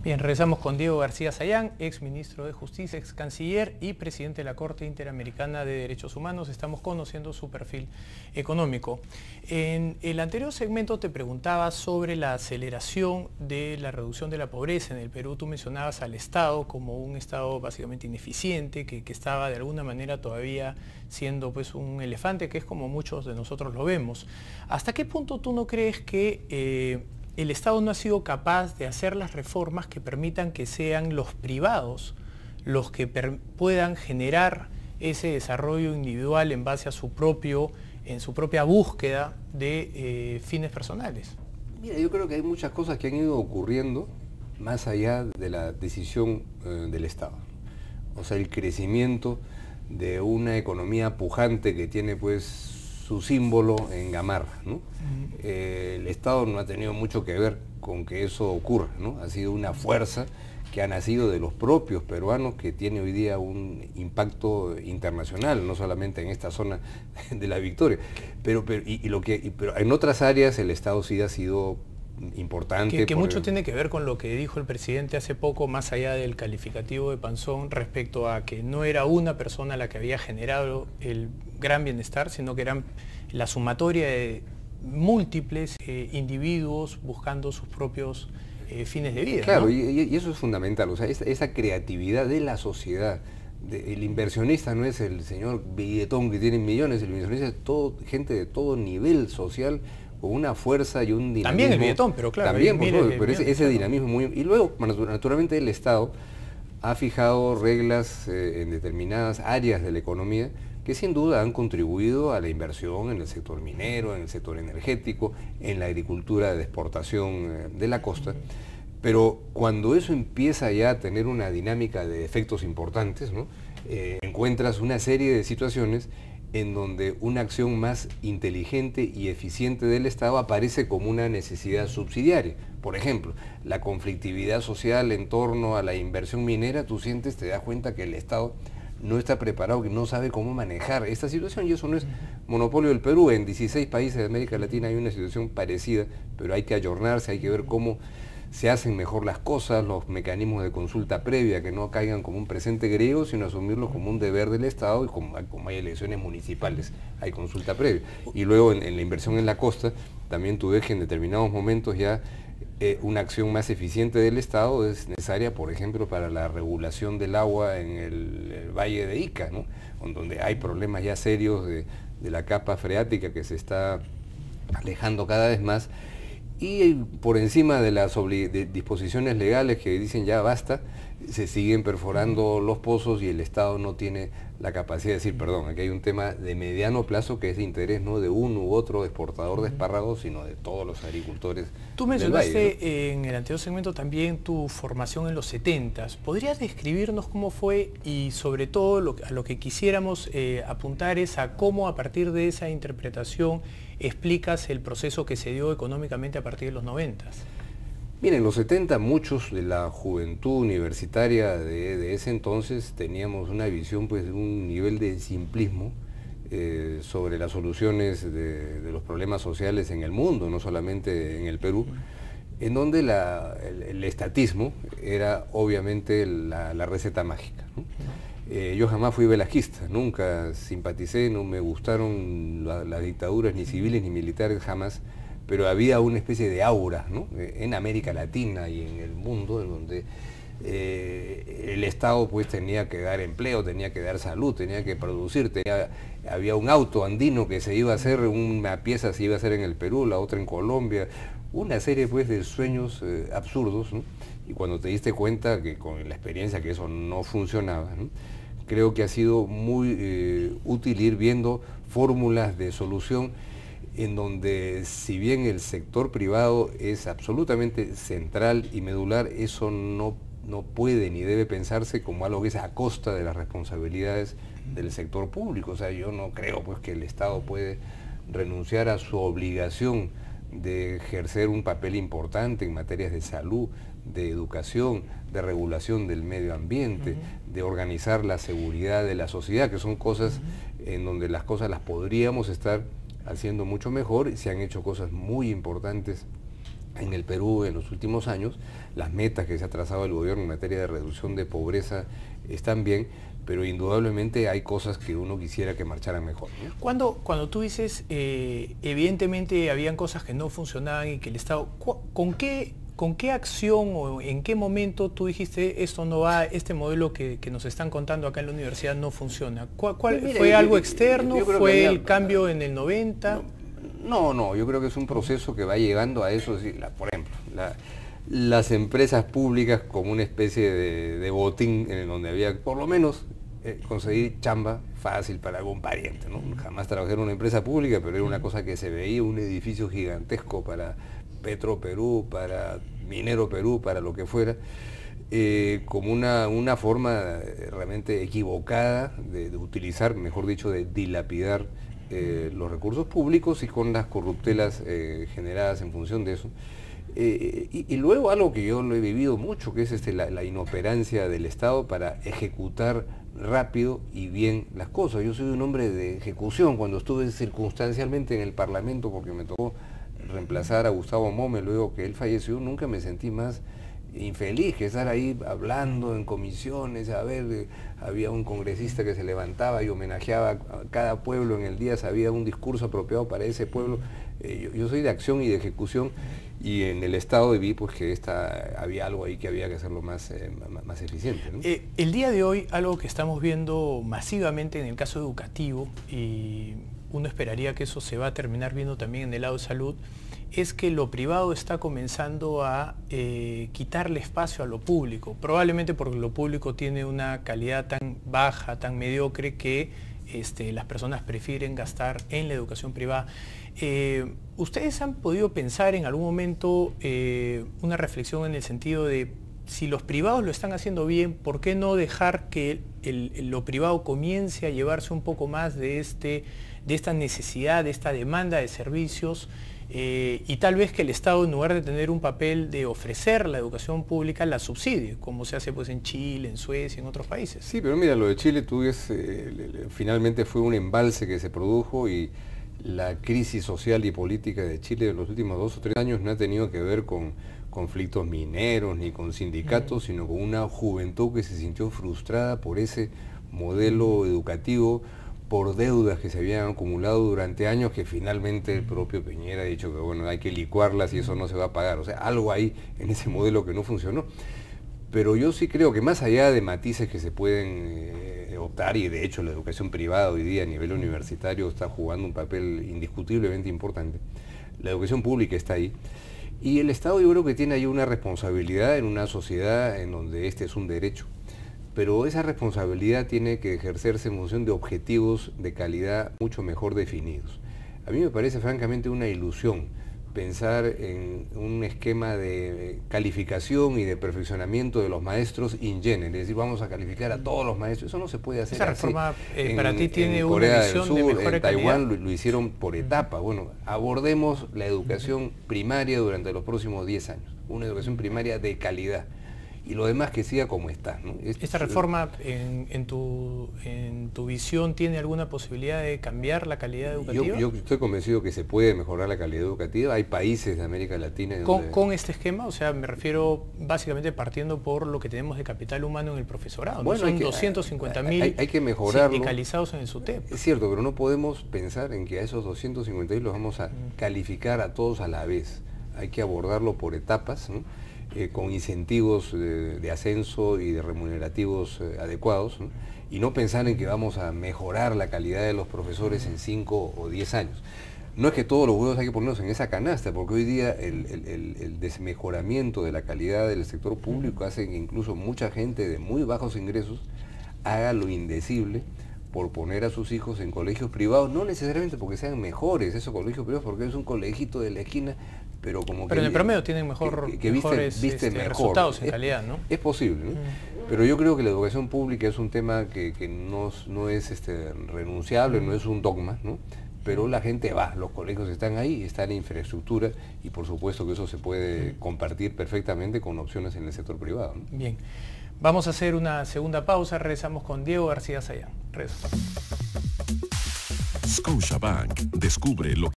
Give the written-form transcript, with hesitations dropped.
Bien, regresamos con Diego García Sayán, ex ministro de Justicia, ex canciller y presidente de la Corte Interamericana de Derechos Humanos. Estamos conociendo su perfil económico. En el anterior segmento te preguntaba sobre la aceleración de la reducción de la pobreza en el Perú. Tú mencionabas al Estado como un Estado básicamente ineficiente, que estaba de alguna manera todavía siendo pues un elefante, que es como muchos de nosotros lo vemos. ¿Hasta qué punto tú no crees que el Estado no ha sido capaz de hacer las reformas que permitan que sean los privados los que puedan generar ese desarrollo individual en base a su propia búsqueda de fines personales? Mira, yo creo que hay muchas cosas que han ido ocurriendo más allá de la decisión del Estado. O sea, el crecimiento de una economía pujante que tiene pues su símbolo en Gamarra, ¿no? El Estado no ha tenido mucho que ver con que eso ocurra, ¿no? Ha sido una fuerza que ha nacido de los propios peruanos, que tiene hoy día un impacto internacional, no solamente en esta zona de la Victoria, pero en otras áreas el Estado sí ha sido importante. Que mucho tiene que ver con lo que dijo el presidente hace poco, más allá del calificativo de panzón, respecto a que no era una persona la que había generado el gran bienestar, sino que eran la sumatoria de múltiples individuos buscando sus propios fines de vida. Claro, ¿no? y eso es fundamental, o sea, esa creatividad de la sociedad. El inversionista no es el señor billetón que tiene millones, el inversionista es gente de todo nivel social, con una fuerza y un dinamismo. También el billetón, pero claro. También, pero ese dinamismo muy... Y luego, naturalmente, el Estado ha fijado reglas en determinadas áreas de la economía que sin duda han contribuido a la inversión en el sector minero, en el sector energético, en la agricultura de exportación de la costa. Pero cuando eso empieza ya a tener una dinámica de efectos importantes, ¿no? Encuentras una serie de situaciones en donde una acción más inteligente y eficiente del Estado aparece como una necesidad subsidiaria. Por ejemplo, la conflictividad social en torno a la inversión minera, tú sientes, te das cuenta que el Estado no está preparado, que no sabe cómo manejar esta situación, y eso no es monopolio del Perú. En 16 países de América Latina hay una situación parecida, pero hay que ayornarse, hay que ver cómo se hacen mejor las cosas, los mecanismos de consulta previa, que no caigan como un presente griego, sino asumirlos como un deber del Estado, y como hay elecciones municipales, hay consulta previa. Y luego en la inversión en la costa, también tú ves que en determinados momentos ya una acción más eficiente del Estado es necesaria, por ejemplo, para la regulación del agua en el valle de Ica, ¿no? Donde hay problemas ya serios de la capa freática que se está alejando cada vez más. Y por encima de las disposiciones legales que dicen ya basta, se siguen perforando los pozos y el Estado no tiene la capacidad de decir, perdón, aquí hay un tema de mediano plazo que es de interés no de uno u otro exportador de espárragos, sino de todos los agricultores. Tú mencionaste del valle, ¿no? En el anterior segmento también tu formación en los 70s. ¿Podrías describirnos cómo fue y sobre todo a lo que quisiéramos apuntar es a cómo a partir de esa interpretación explicas el proceso que se dio económicamente a partir de los 90s? Miren, en los 70 muchos de la juventud universitaria de ese entonces teníamos una visión pues de un nivel de simplismo sobre las soluciones de los problemas sociales en el mundo, no solamente en el Perú, en donde el estatismo era obviamente la receta mágica, ¿no? Yo jamás fui velasquista, nunca simpaticé, no me gustaron las dictaduras ni civiles ni militares jamás, pero había una especie de aura, ¿no? En América Latina y en el mundo, en donde el Estado pues tenía que dar empleo, tenía que dar salud, tenía que producir, había un auto andino que se iba a hacer, una pieza se iba a hacer en el Perú, la otra en Colombia, una serie pues de sueños absurdos, ¿no? Y cuando te diste cuenta que con la experiencia que eso no funcionaba, ¿no? Creo que ha sido muy útil ir viendo fórmulas de solución en donde, si bien el sector privado es absolutamente central y medular, eso no puede ni debe pensarse como algo que es a costa de las responsabilidades del sector público. O sea, yo no creo pues que el Estado puede renunciar a su obligación de ejercer un papel importante en materias de salud, de educación, de regulación del medio ambiente, de organizar la seguridad de la sociedad, que son cosas en donde las cosas las podríamos estar haciendo mucho mejor. Se han hecho cosas muy importantes en el Perú en los últimos años. Las metas que se ha trazado el gobierno en materia de reducción de pobreza están bien, pero indudablemente hay cosas que uno quisiera que marcharan mejor, ¿no? Cuando tú dices, evidentemente habían cosas que no funcionaban y que el Estado, ¿con qué acción o en qué momento tú dijiste esto no va, este modelo que nos están contando acá en la universidad no funciona? Mira, ¿Fue algo externo? yo creo ¿Fue el cambio en el 90? No, yo creo que es un proceso que va llegando a eso. Por ejemplo, las empresas públicas como una especie de botín en donde había por lo menos conseguir chamba fácil para algún pariente, ¿no? Jamás trabajé en una empresa pública, pero era una cosa que se veía, un edificio gigantesco para Petro Perú, para Minero Perú, para lo que fuera, como una forma realmente equivocada de utilizar, mejor dicho, de dilapidar los recursos públicos y con las corruptelas generadas en función de eso. Y luego algo que yo lo he vivido mucho, que es la inoperancia del Estado para ejecutar rápido y bien las cosas. Yo soy un hombre de ejecución. Cuando estuve circunstancialmente en el Parlamento, porque me tocó reemplazar a Gustavo Mome luego que él falleció, nunca me sentí más infeliz que estar ahí hablando en comisiones. A ver, había un congresista que se levantaba y homenajeaba a cada pueblo en el día, sabía un discurso apropiado para ese pueblo. Yo soy de acción y de ejecución, y en el Estado vi pues que había algo ahí que había que hacerlo más eficiente, ¿no? El día de hoy, algo que estamos viendo masivamente en el caso educativo, y uno esperaría que eso se va a terminar viendo también en el lado de salud, es que lo privado está comenzando a quitarle espacio a lo público, probablemente porque lo público tiene una calidad tan baja, tan mediocre, que las personas prefieren gastar en la educación privada. ¿Ustedes han podido pensar en algún momento una reflexión en el sentido de, si los privados lo están haciendo bien, ¿por qué no dejar que lo privado comience a llevarse un poco más de esta necesidad, de esta demanda de servicios? Y tal vez que el Estado, en lugar de tener un papel de ofrecer la educación pública, la subsidie, como se hace pues en Chile, en Suecia, en otros países. Sí, pero mira, lo de Chile, tú ves, finalmente fue un embalse que se produjo, y la crisis social y política de Chile de los últimos 2 o 3 años no ha tenido que ver con conflictos mineros ni con sindicatos, sino con una juventud que se sintió frustrada por ese modelo educativo, por deudas que se habían acumulado durante años, que finalmente el propio Piñera ha dicho que bueno, hay que licuarlas y eso no se va a pagar. O sea, algo hay en ese modelo que no funcionó. Pero yo sí creo que más allá de matices que se pueden optar, y de hecho la educación privada hoy día a nivel universitario está jugando un papel indiscutiblemente importante, la educación pública está ahí, y el Estado yo creo que tiene ahí una responsabilidad en una sociedad en donde este es un derecho. Pero esa responsabilidad tiene que ejercerse en función de objetivos de calidad mucho mejor definidos. A mí me parece francamente una ilusión pensar en un esquema de calificación y de perfeccionamiento de los maestros in general, es decir, vamos a calificar a todos los maestros. Eso no se puede hacer. Esa reforma para ti tiene una Corea visión del Sur, de mejor en calidad. Taiwán lo hicieron por etapas. Bueno, abordemos la educación primaria durante los próximos 10 años, una educación primaria de calidad, y lo demás que siga como está, ¿no? ¿Esta reforma, en tu visión, tiene alguna posibilidad de cambiar la calidad educativa? Yo estoy convencido que se puede mejorar la calidad educativa. Hay países de América Latina donde... ¿Con este esquema? O sea, me refiero básicamente partiendo por lo que tenemos de capital humano en el profesorado. Bueno, ¿no? Son 250.000 hay que mejorarlo. sindicalizados en el SUTEP. Es cierto, pero no podemos pensar en que a esos 250.000 los vamos a calificar a todos a la vez. Hay que abordarlo por etapas, ¿no? Con incentivos de ascenso y de remunerativos adecuados, ¿no? Y no pensar en que vamos a mejorar la calidad de los profesores en 5 o 10 años. No es que todos los huevos hay que ponerlos en esa canasta, porque hoy día el desmejoramiento de la calidad del sector público hace que incluso mucha gente de muy bajos ingresos haga lo indecible por poner a sus hijos en colegios privados, no necesariamente porque sean mejores esos colegios privados, porque es un colegito de la esquina, pero como pero en el promedio tienen mejores viste mejor, resultados en calidad, ¿no? Es posible, ¿no? Pero yo creo que la educación pública es un tema que no es renunciable, no es un dogma, ¿no? Pero la gente va, los colegios están ahí, está la infraestructura, y por supuesto que eso se puede compartir perfectamente con opciones en el sector privado, ¿no? Bien, vamos a hacer una segunda pausa, regresamos con Diego García Sayán. Regresamos. Scotiabank, descubre lo